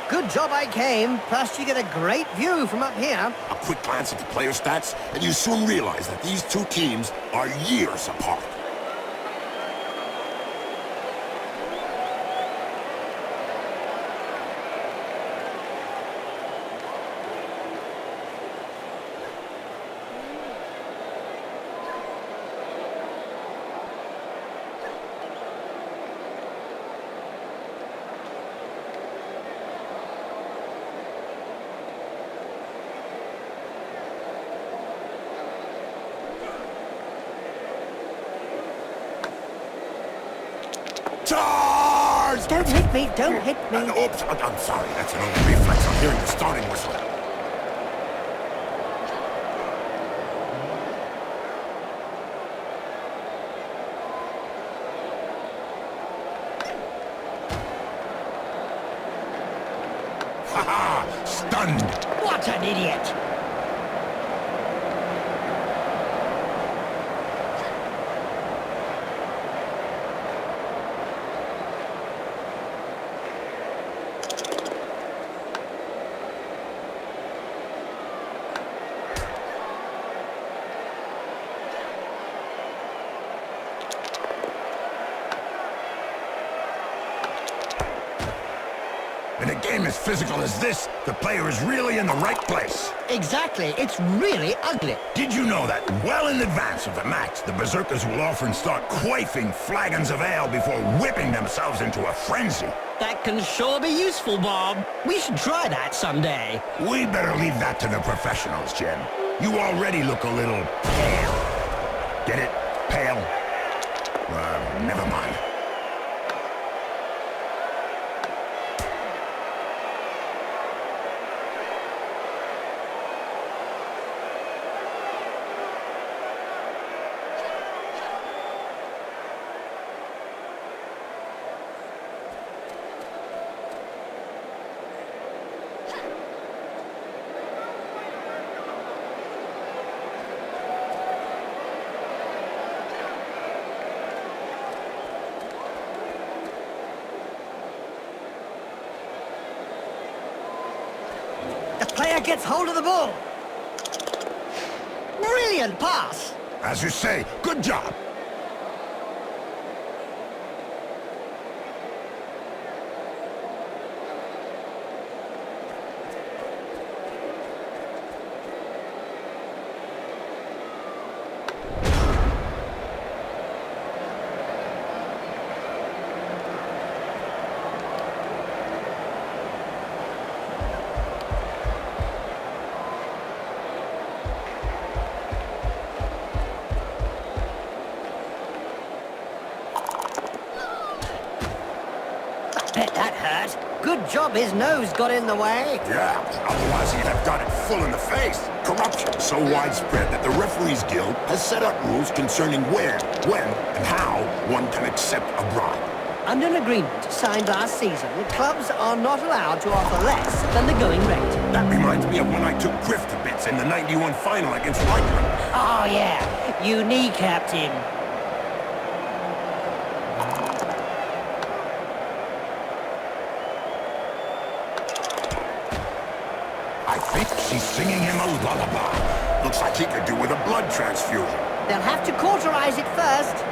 Good job I came, plus you get a great view from up here. A quick glance at the player stats, and you soon realize that these two teams are years apart. Charge! Don't hit me, don't hit me. Oops, I'm sorry. That's an old reflex. I'm hearing the starting whistle. Ha-ha! Stunned! What an idiot! In a game as physical as this, the player is really in the right place. Exactly, it's really ugly. Did you know that well in advance of the match, the berserkers will often start quaffing flagons of ale before whipping themselves into a frenzy? That can sure be useful, Bob. We should try that someday. We better leave that to the professionals, Jim. You already look a little pale. Get it? Pale? Never mind. The player gets hold of the ball. Brilliant pass. As you say, good job. Bet that hurt. Good job his nose got in the way. Yeah, otherwise he'd have got it full in the face. Corruption so widespread that the Referees Guild has set up rules concerning where, when, and how one can accept a bribe. Under an agreement signed last season, clubs are not allowed to offer less than the going rate. That reminds me of when I took Griff to bits in the '91 final against Reichland. Oh yeah, you kneecapped him. I think she's singing him a lullaby. Looks like he could do with a blood transfusion. They'll have to cauterize it first.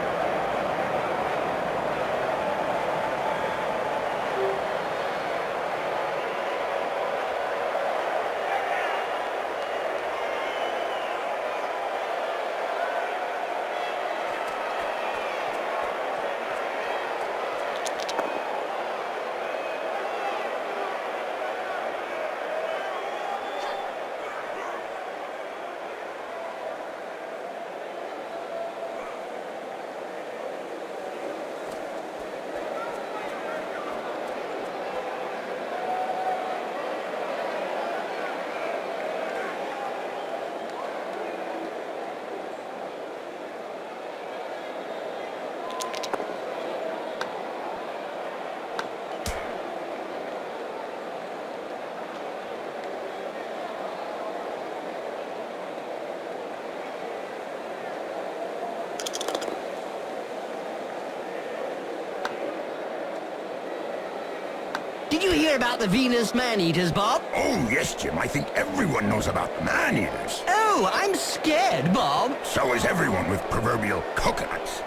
Did you hear about the Venus man-eaters, Bob? Oh, yes, Jim. I think everyone knows about the man-eaters. Oh, I'm scared, Bob. So is everyone with proverbial coconuts.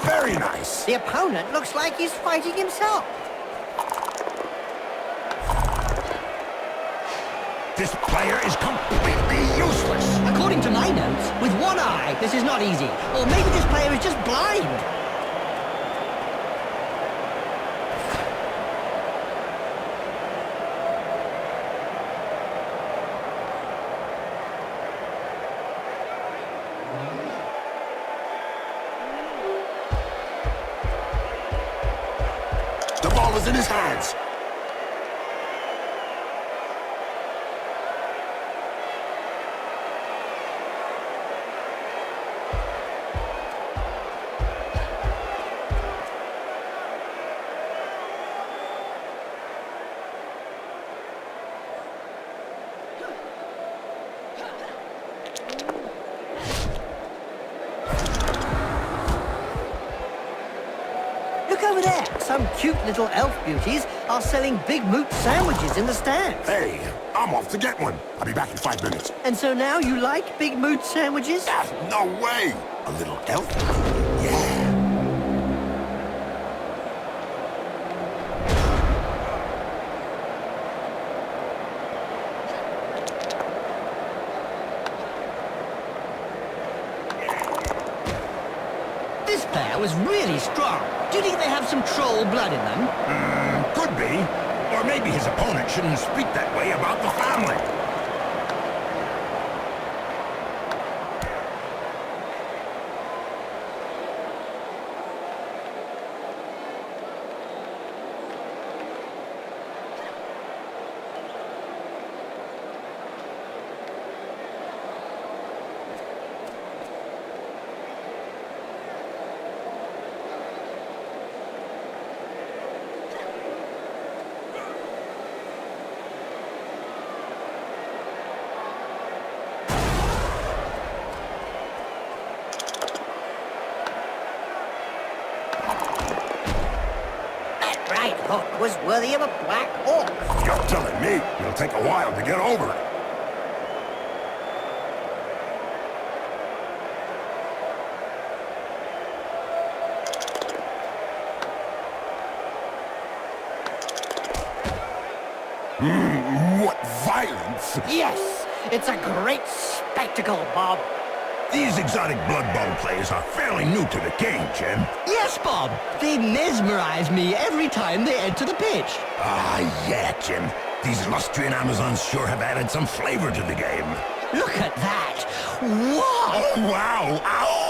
Very nice. The opponent looks like he's fighting himself. This player is completely useless. According to my notes, with one eye, this is not easy. Or maybe this player is just blind. The ball is in his hands. Look over there. Some cute little elf beauties are selling Big Moot sandwiches in the stands. Hey, I'm off to get one. I'll be back in 5 minutes. And so now you like Big Moot sandwiches? Ah, no way. A little elf? Yeah. This player was really strong. Do you think they have some troll blood in them? Could be. Or maybe his opponent shouldn't speak that way about the family. Right hook was worthy of a black hawk. You're telling me it'll take a while to get over it. What violence! Yes, it's a great spectacle, Bob. These exotic Blood Bowl players are fairly new to the game, Jim. Yes, Bob. They mesmerize me every time they enter the pitch. Ah, yeah, Jim. These Lustrian Amazons sure have added some flavor to the game. Look at that. Wow. Oh, wow! Ow!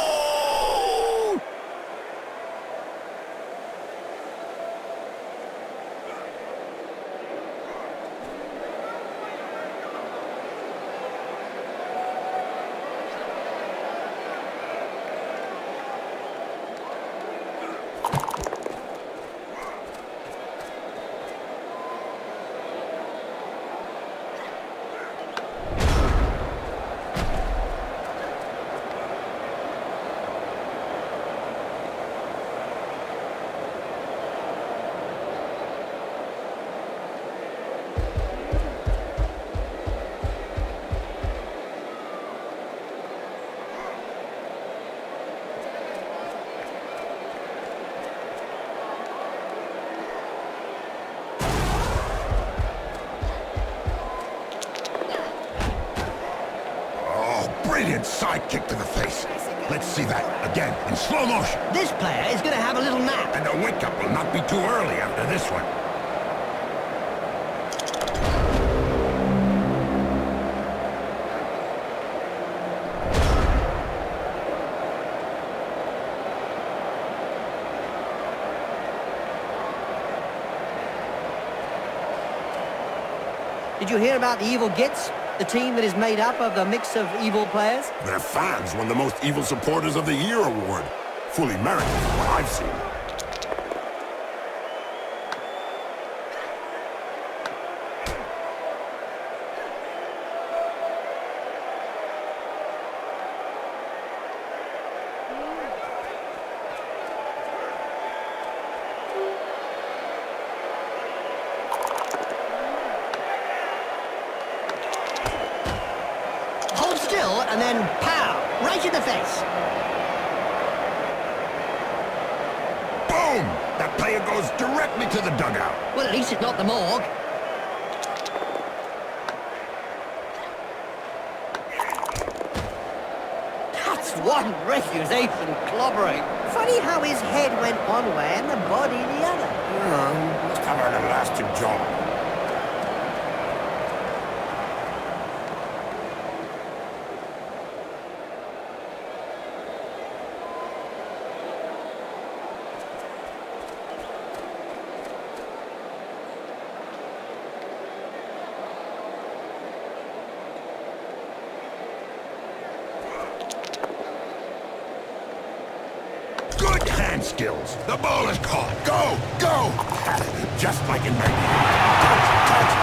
Brilliant side kick to the face. Let's see that again in slow motion. This player is going to have a little nap. And the wake-up will not be too early after this one. Did Did you hear about the Evil Gits? The team that is made up of a mix of evil players? Their fans won the Most Evil Supporters of the Year award. Fully merited from what I've seen. Hold still and then pow! Right in the face! Boom! That player goes directly to the dugout. Well, at least it's not the morgue. That's one refusation clobbering. Funny how his head went one way and the body the other. Must have an elastic jaw. Good hand skills. The ball is caught. Go! Go! Just like in my... Touch!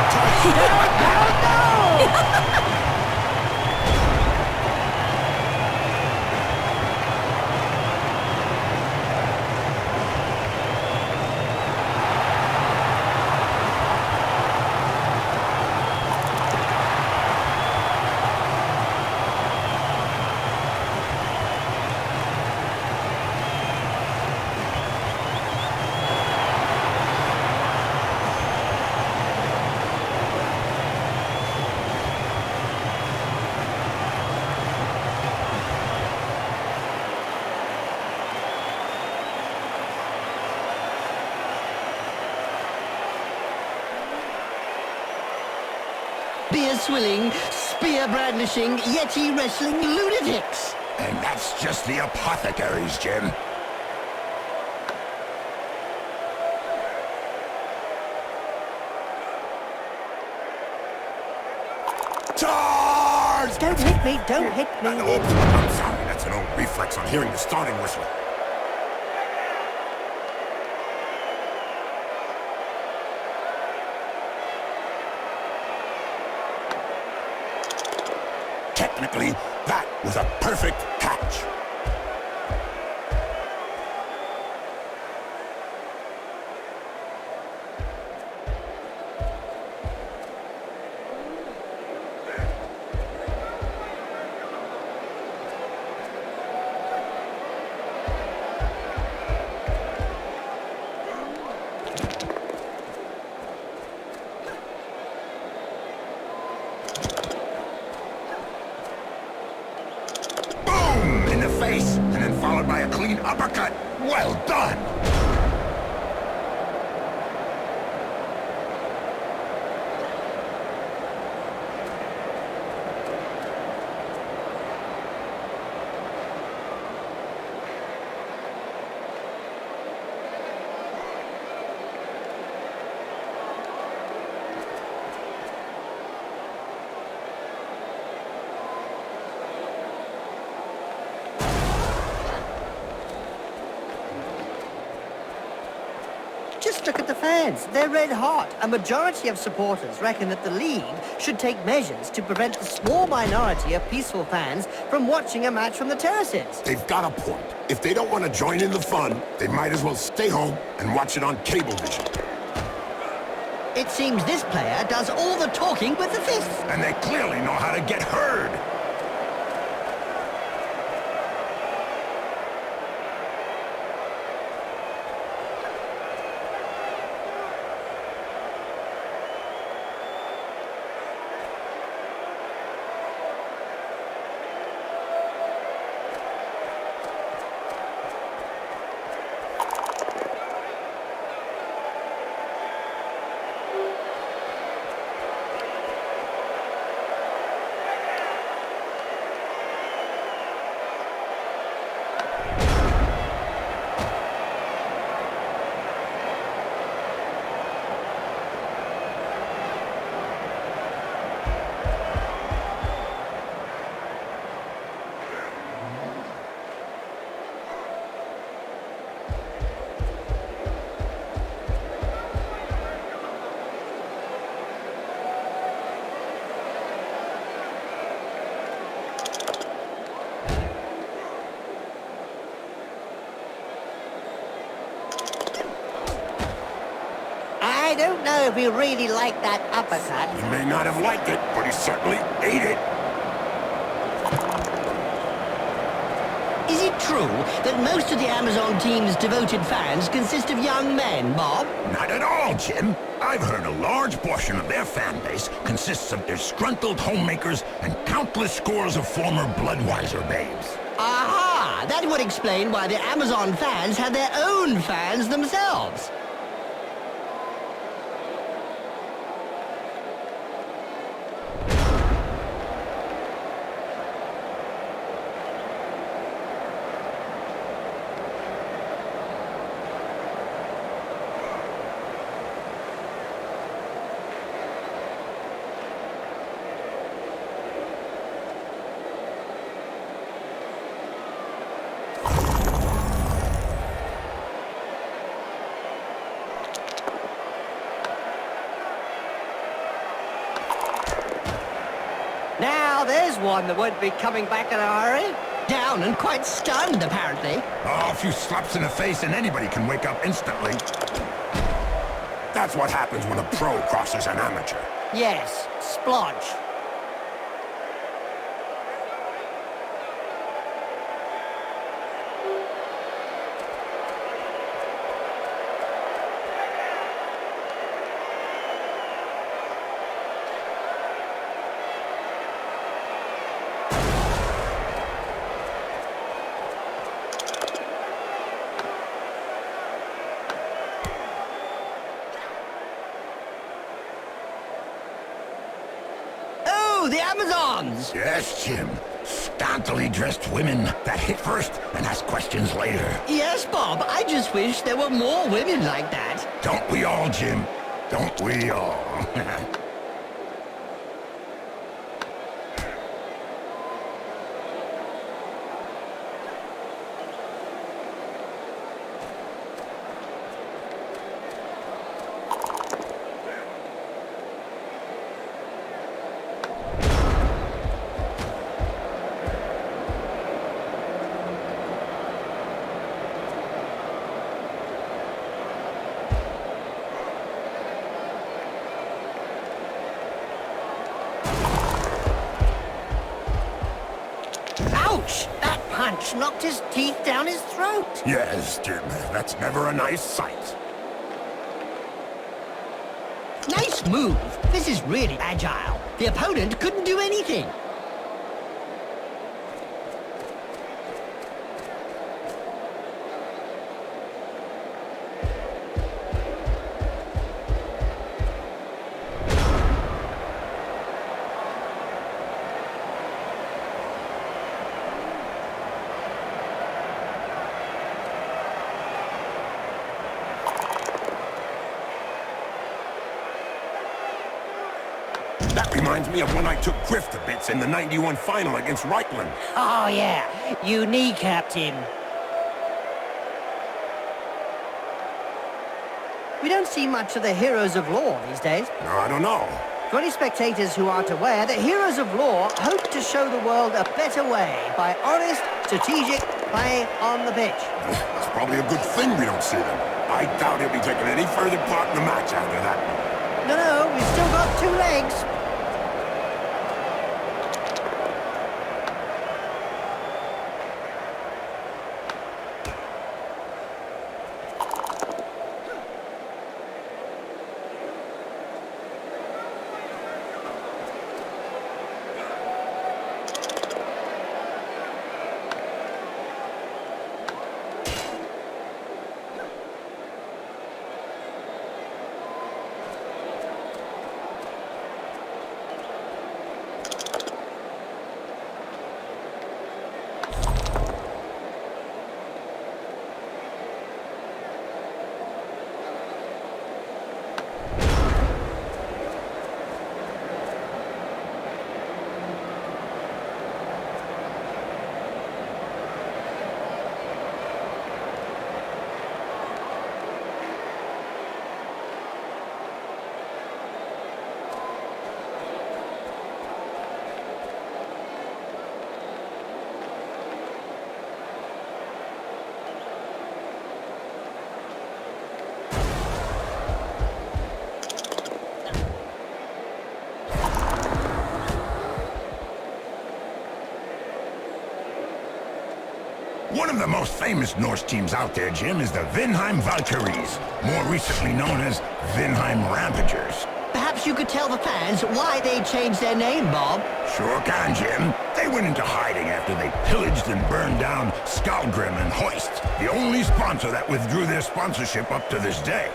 Beer swilling, spear brandishing, yeti wrestling lunatics. And that's just the apothecaries, Jim. Charge! Don't hit me, don't hit me. Oops, I'm sorry, that's an old reflex on hearing the starting whistle. Technically, that was a perfect catch. Face, and then followed by a clean uppercut. Well done! Just look at the fans. They're red hot. A majority of supporters reckon that the league should take measures to prevent the small minority of peaceful fans from watching a match from the terraces. They've got a point. If they don't want to join in the fun, they might as well stay home and watch it on Cablevision. It seems this player does all the talking with the fists. And they clearly know how to get heard. don't know if he really liked that uppercut. He may not have liked it, but he certainly ate it. Is it true that most of the Amazon team's devoted fans consist of young men, Bob? Not at all, Jim. I've heard a large portion of their fan base consists of disgruntled homemakers and countless scores of former Bloodweiser babes. Aha! That would explain why the Amazon fans had their own fans themselves. Now, there's one that won't be coming back in a hurry. Down and quite stunned, apparently. Oh, a few slaps in the face and anybody can wake up instantly. That's what happens when a pro crosses an amateur. Yes, splodge. The Amazons! Yes, Jim. Scantily dressed women that hit first and ask questions later. Yes, Bob. I just wish there were more women like that. Don't we all, Jim? Don't we all? Ouch! That punch knocked his teeth down his throat. Yes, Jim. That's never a nice sight. Nice move. This is really agile. The opponent couldn't do anything. That reminds me of when I took Griff to bits in the '91 final against Reichland. Oh, yeah. You kneecapped him. We don't see much of the heroes of law these days. No, I don't know. For any spectators who aren't aware, the heroes of law hope to show the world a better way by honest, strategic play on the pitch. It's probably a good thing we don't see them. I doubt he'll be taking any further part in the match after that. No, we've still got 2 legs. One of the most famous Norse teams out there, Jim, is the Vinheim Valkyries, more recently known as Vinheim Rampagers. Perhaps you could tell the fans why they changed their name, Bob. Sure can, Jim. They went into hiding after they pillaged and burned down Skalgrim and Hoist, the only sponsor that withdrew their sponsorship up to this day.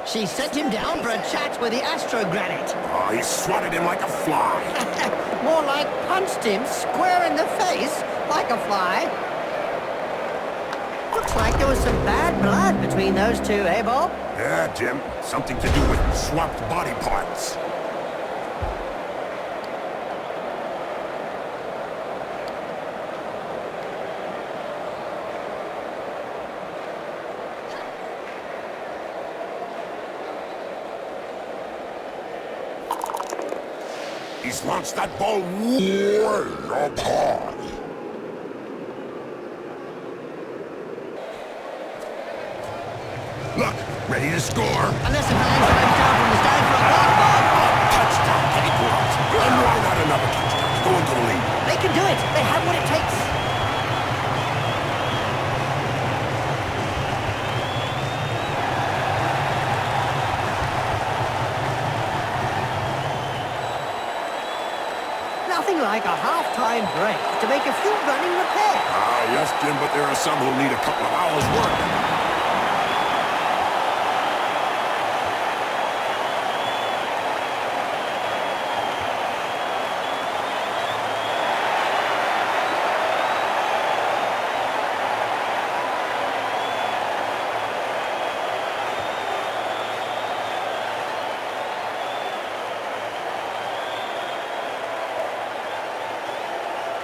She sent him down for a chat with the Astrogranite. Oh, he swatted him like a fly. More like punched him square in the face, like a fly. Looks like there was some bad blood between those two, eh, Bob? Yeah, Jim. Something to do with swapped body parts. He's launched that ball way up high. Look, ready to score. Unless the fans went down from the stand for a block, Bob. Touchdown, Kenny Blunt. And why not another touchdown? Go into the lead. They can do it. They have what it takes. Nothing like a half-time break to make a few running repairs. Ah, yes, Jim, but there are some who need a couple of hours' work.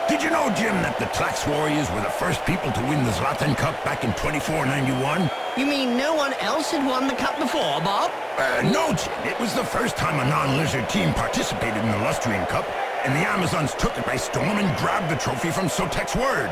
Did you know, Jim, that the Trax Warriors were the first people to win the Zlatan Cup back in 2491? You mean no one else had won the cup before, Bob? No, Jim. It was the first time a non-lizard team participated in the Lustrian Cup, and the Amazons took it by storm and grabbed the trophy from Sotek's word.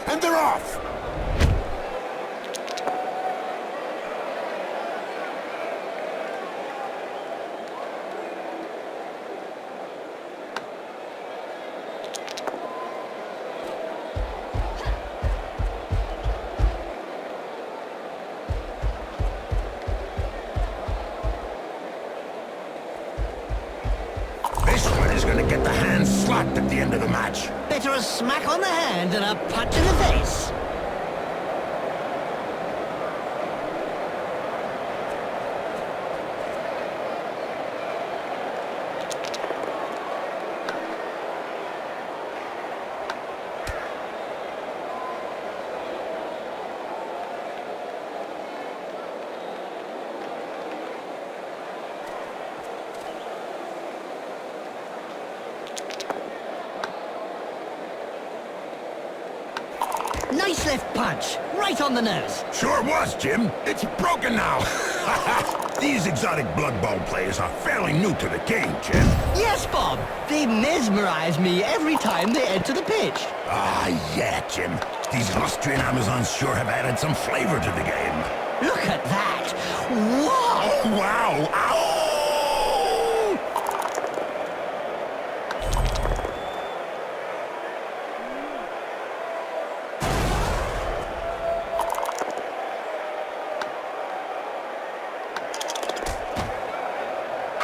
And they're off! This one is gonna get the hand slapped at the end of the match. Better a smack on the hand than a punch in the face. Nice left punch, right on the nose. Sure was, Jim. It's broken now. These exotic Blood Bowl players are fairly new to the game, Jim. Yes, Bob. They mesmerize me every time they enter the pitch. Ah, yeah, Jim. These Lustrian Amazons sure have added some flavor to the game. Look at that. Wow. Oh, wow. Ow!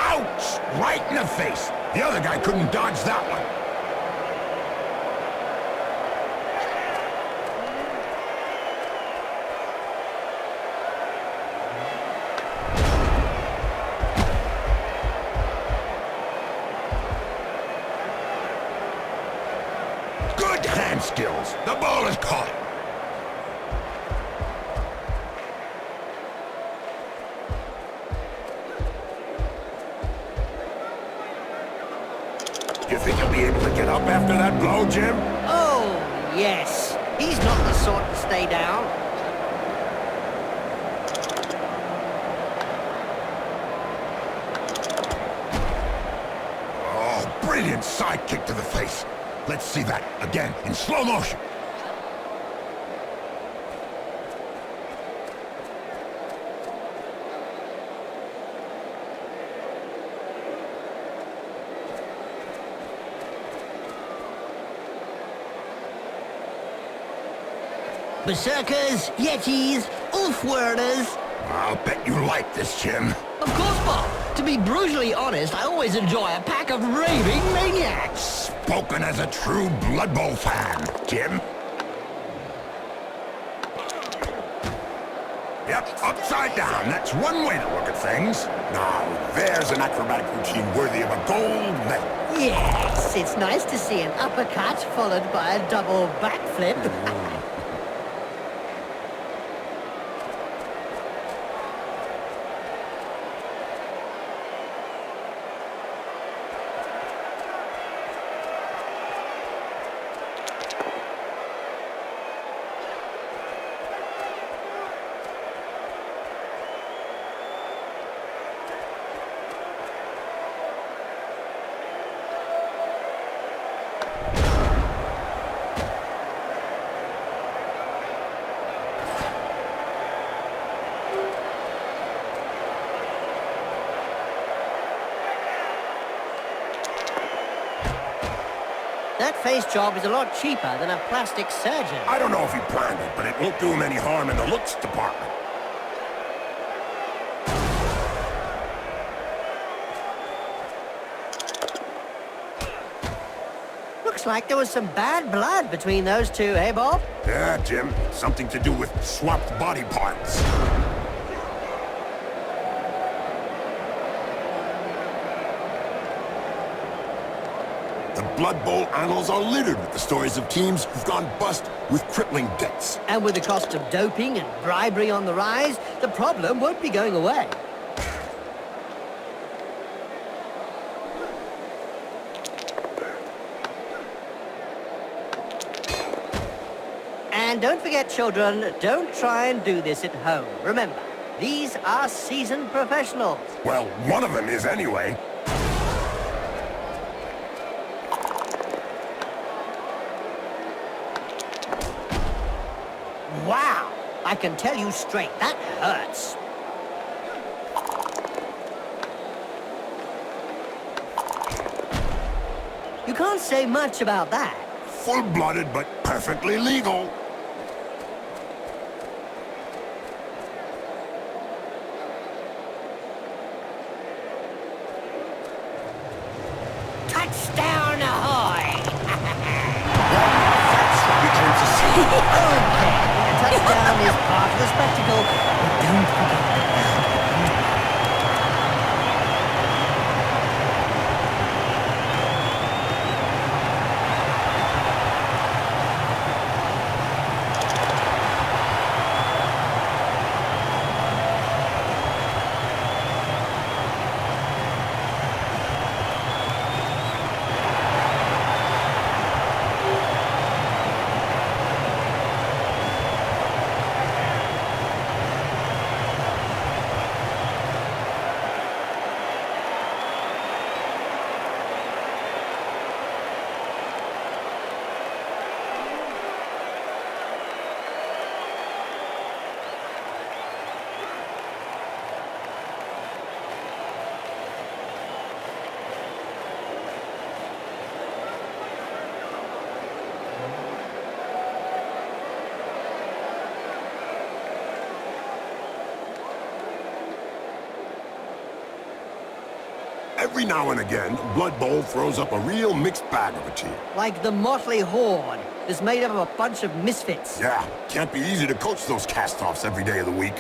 Ouch! Right in the face. The other guy couldn't dodge that one. Good hand skills. The ball is caught. You think he'll be able to get up after that blow, Jim? Oh, yes. He's not the sort to stay down. Oh, brilliant side kick to the face. Let's see that again in slow motion. Berserkers, Yetis, Ulfwerders. I'll bet you like this, Jim. Of course, Bob. To be brutally honest, I always enjoy a pack of raving maniacs. Spoken as a true Blood Bowl fan, Jim. Yep, upside down. That's one way to look at things. Now, there's an acrobatic routine worthy of a gold medal. Yes, it's nice to see an uppercut followed by a double backflip. That face job is a lot cheaper than a plastic surgeon. I don't know if he planned it, but it won't do him any harm in the looks department. Looks like there was some bad blood between those two, eh, Bob? Yeah, Jim. Something to do with swapped body parts. The Blood Bowl annals are littered with the stories of teams who've gone bust with crippling debts. And with the cost of doping and bribery on the rise, the problem won't be going away. And don't forget, children, don't try and do this at home. Remember, these are seasoned professionals. Well, one of them is anyway. Wow! I can tell you straight, that hurts. You can't say much about that. Full-blooded, but perfectly legal. Touchdown ahoy! That's what we came to see. Okay, a touchdown is part of the spectacle, but don't forget the bell. Every now and again, Blood Bowl throws up a real mixed bag of a team. Like the motley horde is made up of a bunch of misfits. Yeah, can't be easy to coach those cast-offs every day of the week.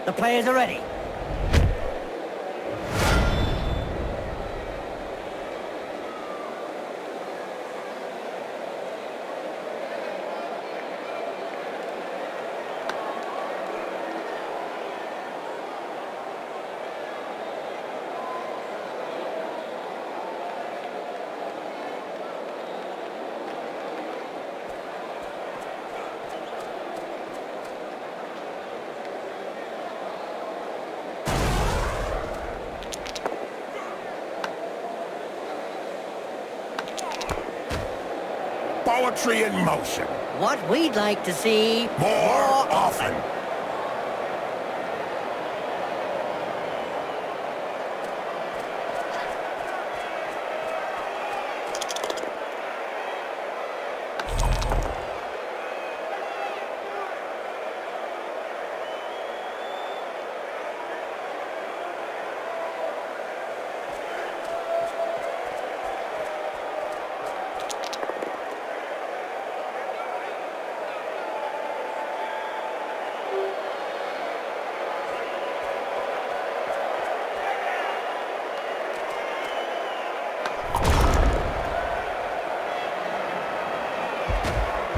The players are ready. Poetry in motion. What we'd like to see More often.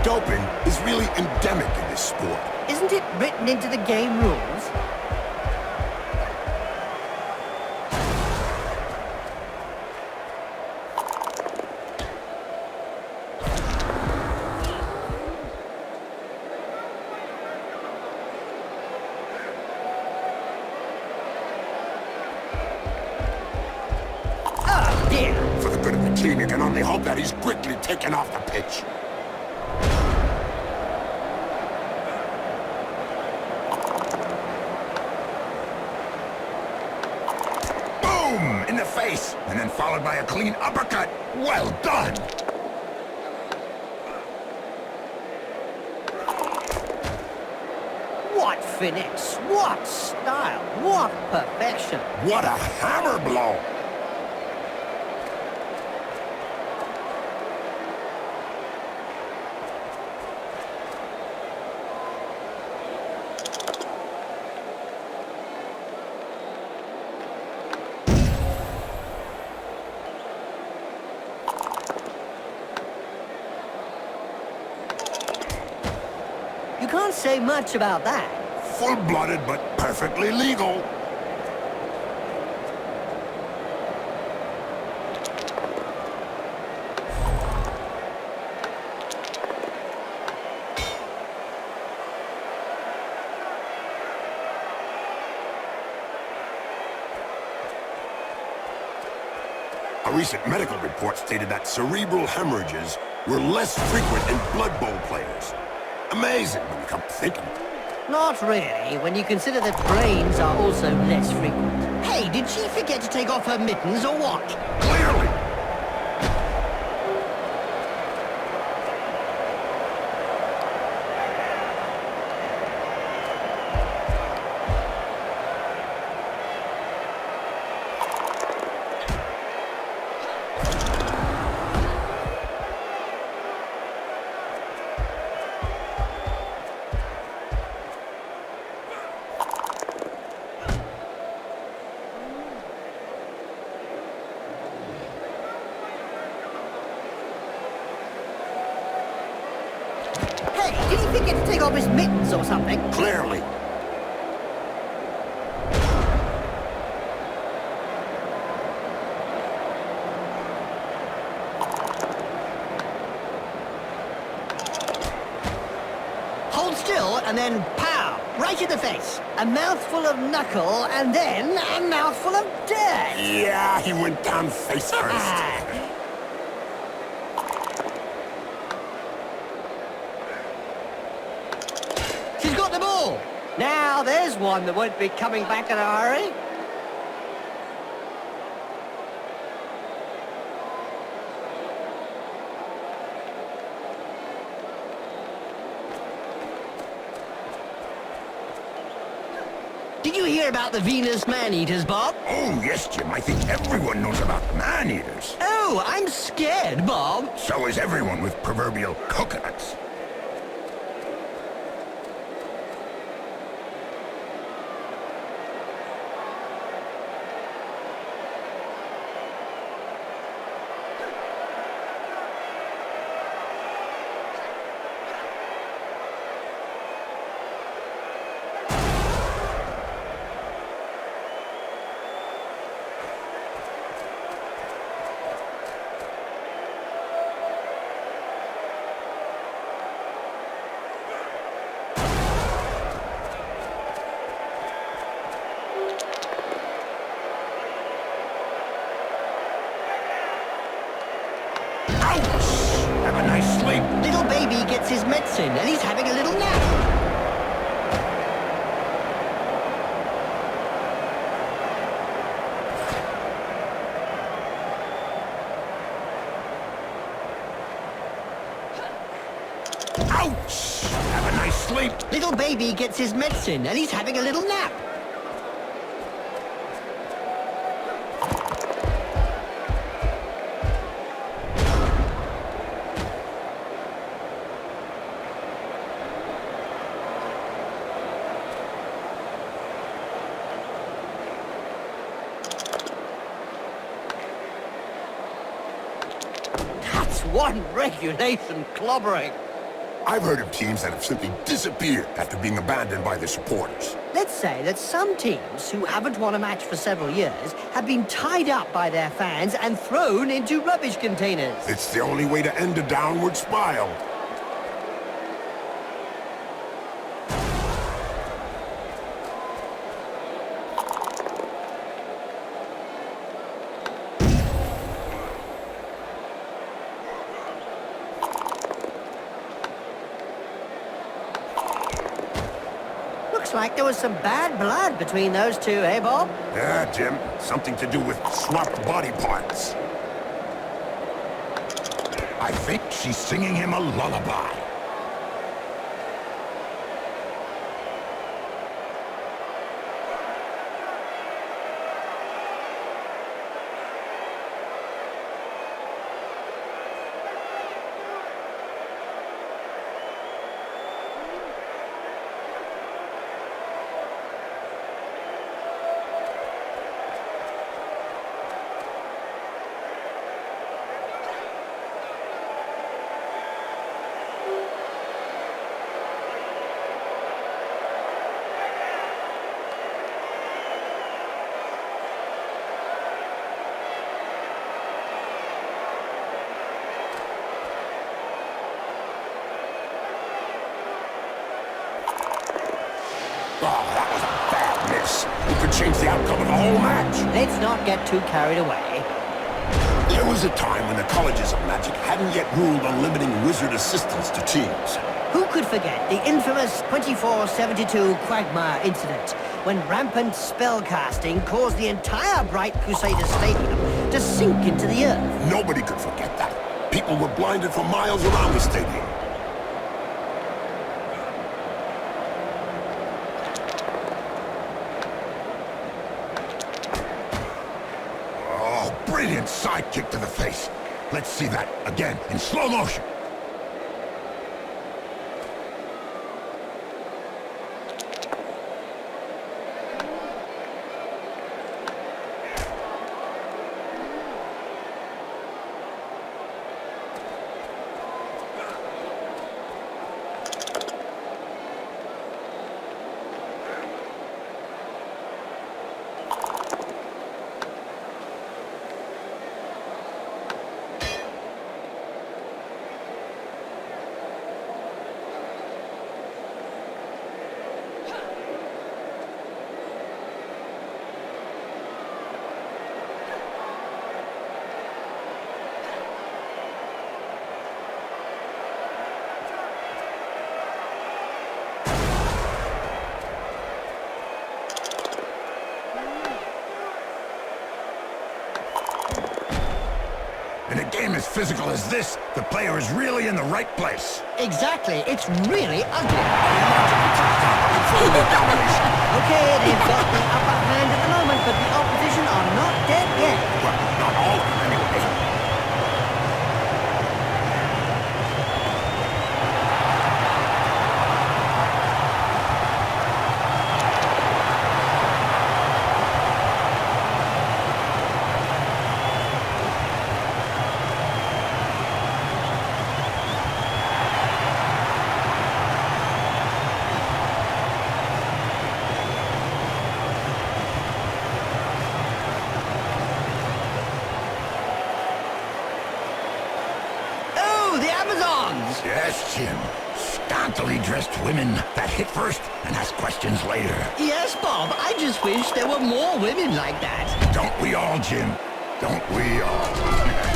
Doping is really endemic in this sport. Isn't it written into the game rules? Oh, dear. For the good of the team, you can only hope that he's quickly taken off the pitch. Boom! In the face, and then followed by a clean uppercut. Well done! What finesse, what style, what perfection. What a hammer blow! You can't say much about that. Full-blooded but perfectly legal. A recent medical report stated that cerebral hemorrhages were less frequent in Blood Bowl players. Amazing when you come to think of it. Not really, when you consider that brains are also less frequent. Hey, did she forget to take off her mittens or what? Clearly. Hey, did he forget to take off his mittens or something? Clearly. Hold still and then pow! Right in the face. A mouthful of knuckle and then a mouthful of dirt. Yeah, he went down face first. She's got the ball. Now there's one that won't be coming back in a hurry. Did you hear about the Venus man-eaters, Bob? Oh, yes, Jim. I think everyone knows about the man-eaters. Oh, I'm scared, Bob. So is everyone with proverbial coconuts. have a nice sleep. Little baby gets his medicine and he's having a little nap. Ouch! Have a nice sleep. Little baby gets his medicine and he's having a little nap. That's one regulation clobbering. I've heard of teams that have simply disappeared after being abandoned by their supporters. Let's say that some teams who haven't won a match for several years have been tied up by their fans and thrown into rubbish containers. It's the only way to end a downward spiral. Looks like there was some bad blood between those two, eh, Bob? Yeah, Jim. Something to do with swapped body parts. I think she's singing him a lullaby. Oh, that was a bad miss. It could change the outcome of the whole match. Let's not get too carried away. There was a time when the colleges of magic hadn't yet ruled on limiting wizard assistance to teams. Who could forget the infamous 2472 Quagmire incident, when rampant spellcasting caused the entire Bright Crusader Stadium to sink into the earth? Nobody could forget that. People were blinded for miles around the stadium. Oh, brilliant side kick to the face. Let's see that again in slow motion. In a game as physical as this, the player is really in the right place. Exactly, it's really ugly. Full domination. Okay, they've got the upper hand at the moment, but the opposition are not dead yet. Well, not all of them anyway. Yes, Jim. Scantily dressed women that hit first and ask questions later. Yes, Bob, I just wish there were more women like that. Don't we all, Jim? Don't we all?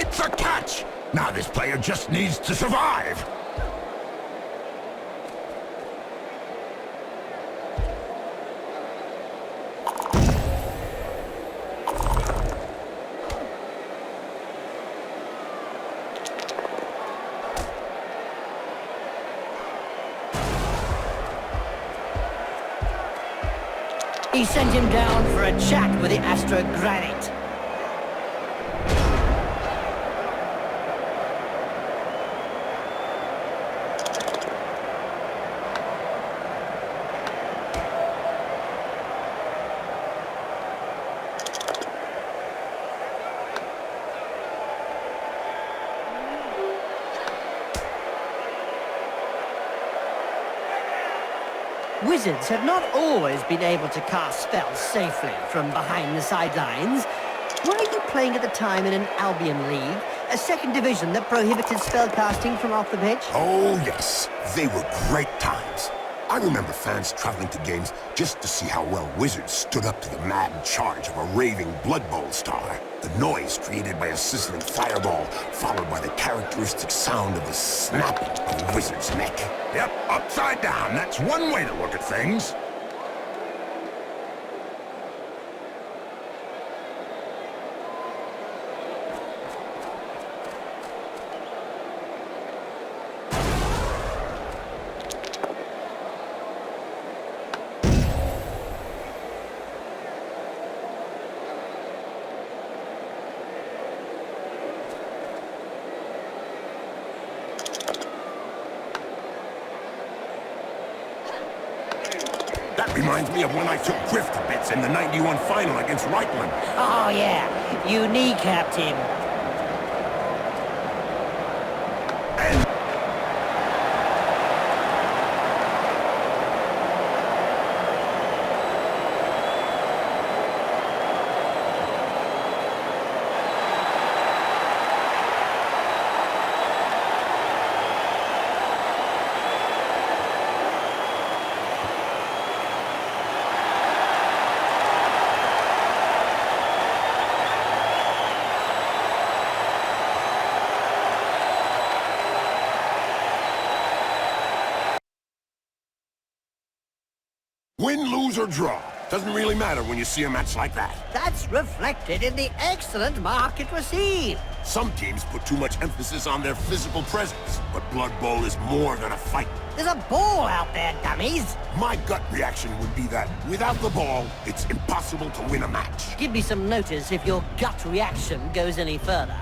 It's a catch! Now this player just needs to survive! He sent him down for a chat with the Astro Granite. Wizards have not always been able to cast spells safely from behind the sidelines. Were you playing at the time in an Albion League, a second division that prohibited spellcasting from off the pitch? Oh, yes. They were great times. I remember fans traveling to games just to see how well Wizards stood up to the mad charge of a raving BloodBowl star. The noise created by a sizzling fireball, followed by the characteristic sound of the snap of a wizard's neck. Yep, upside down. That's one way to look at things. That reminds me of when I took Griff to bits in the '91 final against Reichland. Oh, yeah. You kneecapped him. Win, lose, or draw. Doesn't really matter when you see a match like that. That's reflected in the excellent mark it received. Some teams put too much emphasis on their physical presence, but Blood Bowl is more than a fight. There's a ball out there, dummies. My gut reaction would be that without the ball, it's impossible to win a match. Give me some notice if your gut reaction goes any further.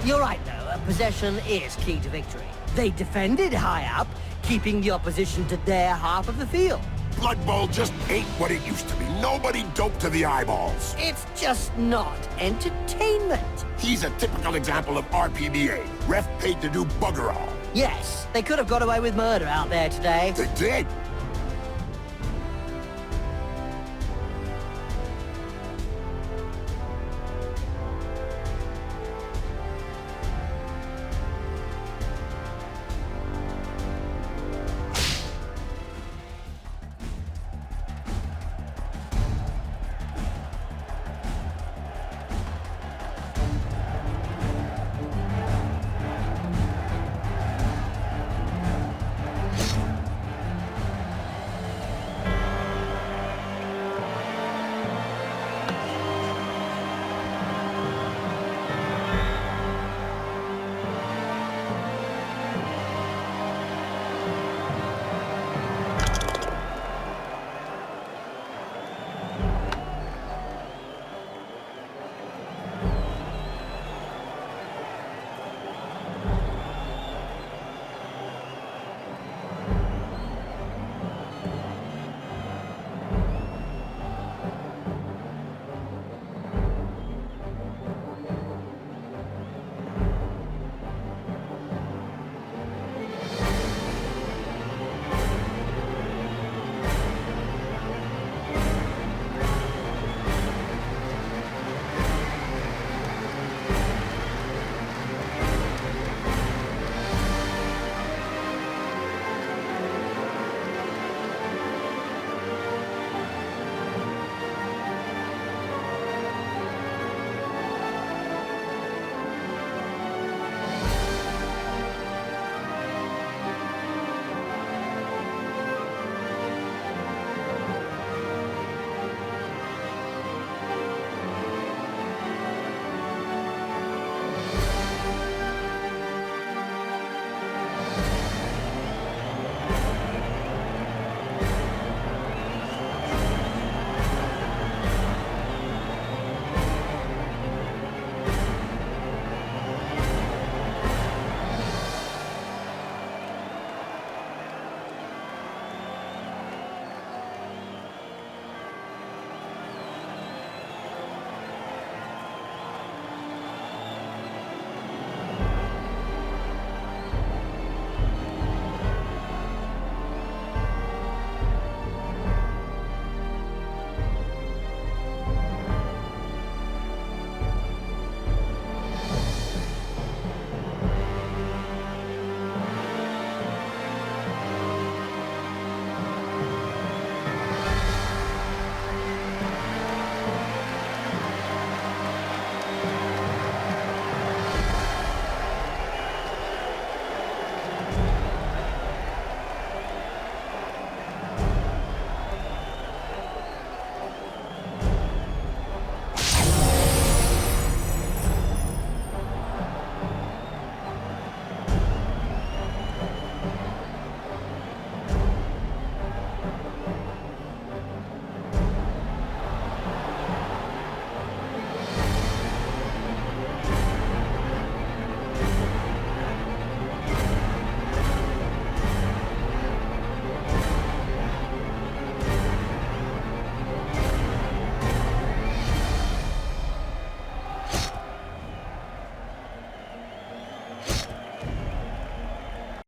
You're right, though. Possession is key to victory. They defended high up, keeping the opposition to their half of the field. Blood Bowl just ain't what it used to be. Nobody doped to the eyeballs. It's just not entertainment. He's a typical example of RPBA. Ref paid to do bugger all. Yes, they could have got away with murder out there today. They did.